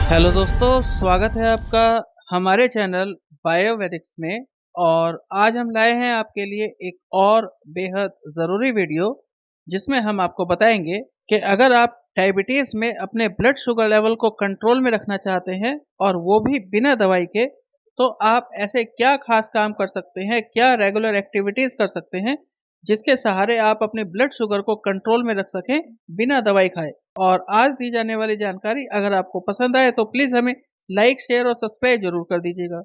Hello दोस्तों, स्वागत है आपका हमारे चैनल बायोवेदिक्स में। और आज हम लाए हैं आपके लिए एक और बेहद ज़रूरी वीडियो, जिसमें हम आपको बताएंगे कि अगर आप डायबिटीज़ में अपने ब्लड शुगर लेवल को कंट्रोल में रखना चाहते हैं और वो भी बिना दवाई के, तो आप ऐसे क्या खास काम कर सकते हैं, क्या रेगुलर एक्टिविटीज़ कर सकते हैं जिसके सहारे आप अपने ब्लड शुगर को कंट्रोल में रख सकें बिना दवाई खाए। और आज दी जाने वाली जानकारी अगर आपको पसंद आए तो प्लीज़ हमें लाइक, शेयर और सब्सक्राइब ज़रूर कर दीजिएगा।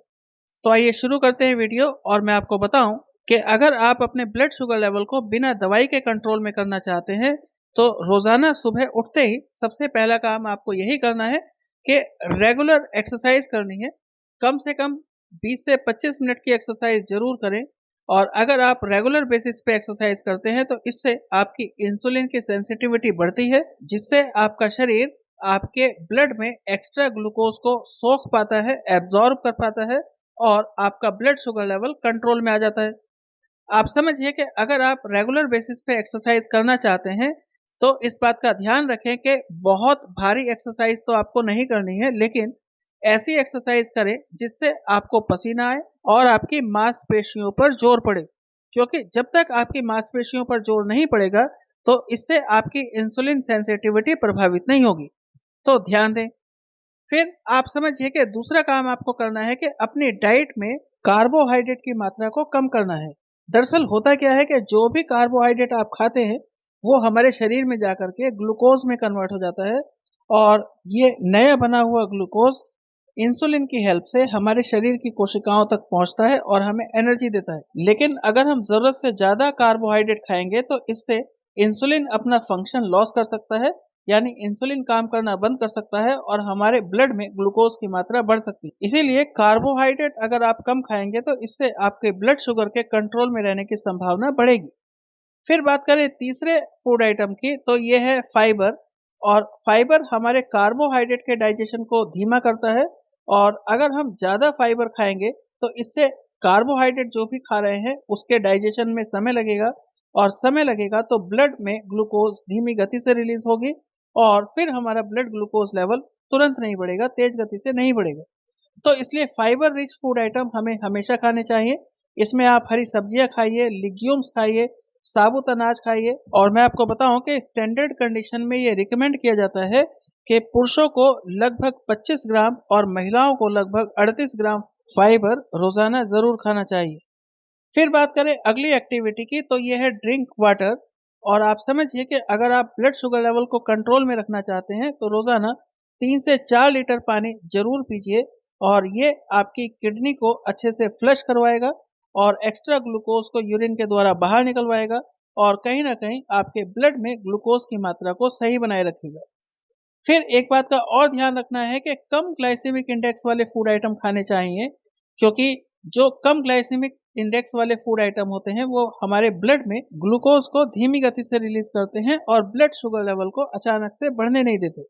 तो आइए शुरू करते हैं वीडियो। और मैं आपको बताऊं कि अगर आप अपने ब्लड शुगर लेवल को बिना दवाई के कंट्रोल में करना चाहते हैं, तो रोज़ाना सुबह उठते ही सबसे पहला काम आपको यही करना है कि रेगुलर एक्सरसाइज करनी है। कम से कम 20 से 25 मिनट की एक्सरसाइज ज़रूर करें। और अगर आप रेगुलर बेसिस पे एक्सरसाइज करते हैं तो इससे आपकी इंसुलिन की सेंसिटिविटी बढ़ती है, जिससे आपका शरीर आपके ब्लड में एक्स्ट्रा ग्लूकोज को सोख पाता है, एब्जॉर्ब कर पाता है और आपका ब्लड शुगर लेवल कंट्रोल में आ जाता है। आप समझिए कि अगर आप रेगुलर बेसिस पे एक्सरसाइज करना चाहते हैं, तो इस बात का ध्यान रखें कि बहुत भारी एक्सरसाइज तो आपको नहीं करनी है, लेकिन ऐसी एक्सरसाइज करें जिससे आपको पसीना आए और आपकी मांसपेशियों पर जोर पड़े। क्योंकि जब तक आपकी मांसपेशियों पर जोर नहीं पड़ेगा, तो इससे आपकी इंसुलिन सेंसिटिविटी प्रभावित नहीं होगी। तो ध्यान दें। फिर आप समझिए कि दूसरा काम आपको करना है कि अपनी डाइट में कार्बोहाइड्रेट की मात्रा को कम करना है। दरअसल होता क्या है कि जो भी कार्बोहाइड्रेट आप खाते हैं, वो हमारे शरीर में जाकर के ग्लूकोज में कन्वर्ट हो जाता है। और ये नया बना हुआ ग्लूकोज इंसुलिन की हेल्प से हमारे शरीर की कोशिकाओं तक पहुंचता है और हमें एनर्जी देता है। लेकिन अगर हम ज़रूरत से ज़्यादा कार्बोहाइड्रेट खाएंगे तो इससे इंसुलिन अपना फंक्शन लॉस कर सकता है, यानी इंसुलिन काम करना बंद कर सकता है और हमारे ब्लड में ग्लूकोज की मात्रा बढ़ सकती है। इसीलिए कार्बोहाइड्रेट अगर आप कम खाएंगे तो इससे आपके ब्लड शुगर के कंट्रोल में रहने की संभावना बढ़ेगी। फिर बात करें तीसरे फूड आइटम की, तो ये है फाइबर। और फाइबर हमारे कार्बोहाइड्रेट के डाइजेशन को धीमा करता है। और अगर हम ज़्यादा फाइबर खाएंगे तो इससे कार्बोहाइड्रेट जो भी खा रहे हैं उसके डाइजेशन में समय लगेगा। और समय लगेगा तो ब्लड में ग्लूकोज धीमी गति से रिलीज होगी और फिर हमारा ब्लड ग्लूकोज लेवल तुरंत नहीं बढ़ेगा, तेज गति से नहीं बढ़ेगा। तो इसलिए फाइबर रिच फूड आइटम हमें हमेशा खाने चाहिए। इसमें आप हरी सब्जियां खाइए, लिग्यूम्स खाइए, साबुत अनाज खाइए। और मैं आपको बताऊं कि स्टैंडर्ड कंडीशन में ये रिकमेंड किया जाता है कि पुरुषों को लगभग 25 ग्राम और महिलाओं को लगभग 38 ग्राम फाइबर रोजाना जरूर खाना चाहिए। फिर बात करें अगली एक्टिविटी की, तो ये है ड्रिंक वाटर। और आप समझिए कि अगर आप ब्लड शुगर लेवल को कंट्रोल में रखना चाहते हैं तो रोजाना 3 से 4 लीटर पानी जरूर पीजिए। और ये आपकी किडनी को अच्छे से फ्लश करवाएगा और एक्स्ट्रा ग्लूकोज को यूरिन के द्वारा बाहर निकलवाएगा और कहीं ना कहीं आपके ब्लड में ग्लूकोज की मात्रा को सही बनाए रखेगा। फिर एक बात का और ध्यान रखना है कि कम ग्लाइसेमिक इंडेक्स वाले फूड आइटम खाने चाहिए। क्योंकि जो कम ग्लाइसेमिक इंडेक्स वाले फूड आइटम होते हैं वो हमारे ब्लड में ग्लूकोज को धीमी गति से रिलीज करते हैं और ब्लड शुगर लेवल को अचानक से बढ़ने नहीं देते।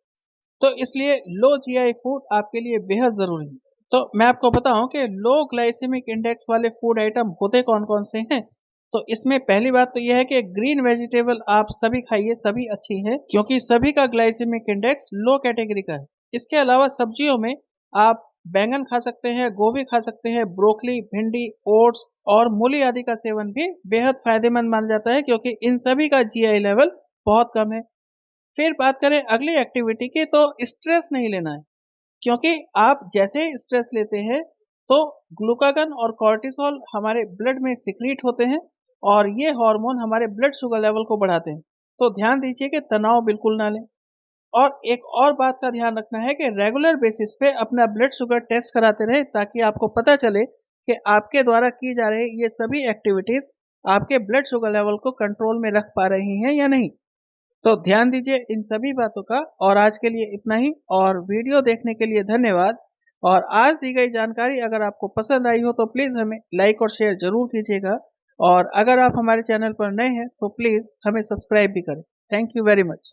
तो इसलिए लो जीआई फूड आपके लिए बेहद ज़रूरी है। तो मैं आपको बताऊं कि लो ग्लाइसेमिक इंडेक्स वाले फूड आइटम होते कौन-कौन से हैं। तो इसमें पहली बात तो यह है कि ग्रीन वेजिटेबल आप सभी खाइए, सभी अच्छी हैं क्योंकि सभी का ग्लाइसेमिक इंडेक्स लो कैटेगरी का है। इसके अलावा सब्जियों में आप बैंगन खा सकते हैं, गोभी खा सकते हैं, ब्रोकली, भिंडी, ओट्स और मूली आदि का सेवन भी बेहद फायदेमंद माना जाता है क्योंकि इन सभी का जीआई लेवल बहुत कम है। फिर बात करें अगली एक्टिविटी की, तो स्ट्रेस नहीं लेना है। क्योंकि आप जैसे ही स्ट्रेस लेते हैं तो ग्लूकागन और कॉर्टिसोल हमारे ब्लड में सिक्रीट होते हैं और ये हार्मोन हमारे ब्लड शुगर लेवल को बढ़ाते हैं। तो ध्यान दीजिए कि तनाव बिल्कुल ना लें। और एक और बात का ध्यान रखना है कि रेगुलर बेसिस पे अपना ब्लड शुगर टेस्ट कराते रहें ताकि आपको पता चले कि आपके द्वारा की जा रही ये सभी एक्टिविटीज आपके ब्लड शुगर लेवल को कंट्रोल में रख पा रही हैं या नहीं। तो ध्यान दीजिए इन सभी बातों का। और आज के लिए इतना ही। और वीडियो देखने के लिए धन्यवाद। और आज दी गई जानकारी अगर आपको पसंद आई हो तो प्लीज़ हमें लाइक और शेयर ज़रूर कीजिएगा। और अगर आप हमारे चैनल पर नए हैं तो प्लीज़ हमें सब्सक्राइब भी करें। Thank you very much.